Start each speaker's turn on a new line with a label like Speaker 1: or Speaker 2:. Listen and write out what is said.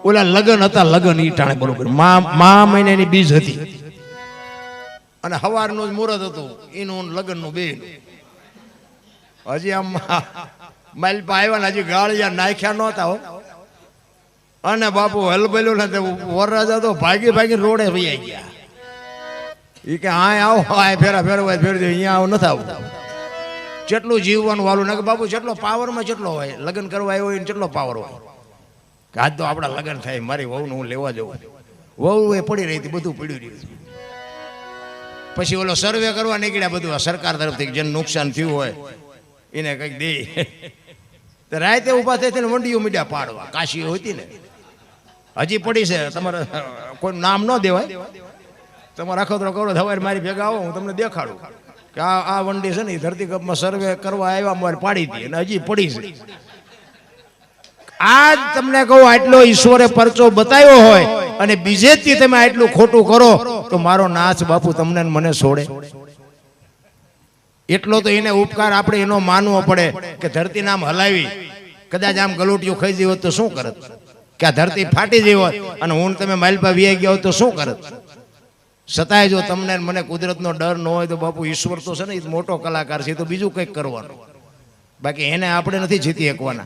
Speaker 1: ઓલા લગન હતા, લગન ઈ ટાણે બરોબર મા મહિનાની બીજ હતી અને સવારનું જ મુહૂર્ત હતું એનું લગનનું બે હજી આમ માલપા આવ્યા ને હજી ગાળિયા નાખ્યા નહોતા હો અને બાપુ હલબેલો ને વરરાજા તો ભાગી ભાગી રોડે વહી ગયા ઈ કે હા આવો હા ફેરા ફેરવા ફેરવી દે અહીંયા આવો નથી આવું જેટલું જીવવાનું વાલું ને બાપુ જેટલો પાવરમાં જેટલો હોય લગ્ન કરવા આવ્યો હોય કેટલો પાવર હોય કે આજ તો આપણા લગ્ન થાય મારી વહુને હું લેવા જવું વહુ એ પડી રહી હતી બધું પડ્યું રહ્યું પછી ઓલો સર્વે કરવા નીકળ્યા બધું સરકાર તરફથી જેને નુકસાન થયું હોય એને કંઈક દે રાતે ઉભા થઈ ને વંડીઓ મીડિયા પાડવા કાશી હતી ને હજી પડી છે તમારે કોઈ નામ ન દેવાય તમારે અખતરો કરો સવારે મારી ભેગા આવો હું તમને દેખાડું કે આ વંડી છે ને એ ધરતીકપમાં સર્વે કરવા આવ્યા મારે પાડી હતી અને હજી પડી છે આજ તમને કહું આટલો ઈશ્વરે પરચો બતાવ્યો હોય અને બીજેથી તમે આટલું ખોટું કરો તો મારો નાથ બાપુ તમને મને છોડે એટલો તો એને ઉપકાર આપણે એનો માનવો પડે કે ધરતી નામ હલાવી કદાચ આમ ગલોટિયું ખાઈ જઈ હોત તો શું કરત કે આ ધરતી ફાટી જઈ હોત અને હું તમે માલપા વિયાઈ ગયા હોત તો શું કરત છતાંય જો તમને મને કુદરતનો ડર ન હોય તો બાપુ ઈશ્વર તો છે ને એ મોટો કલાકાર છે તો બીજું કંઈક કરવાનું બાકી એને આપણે નથી જીતી શકવાના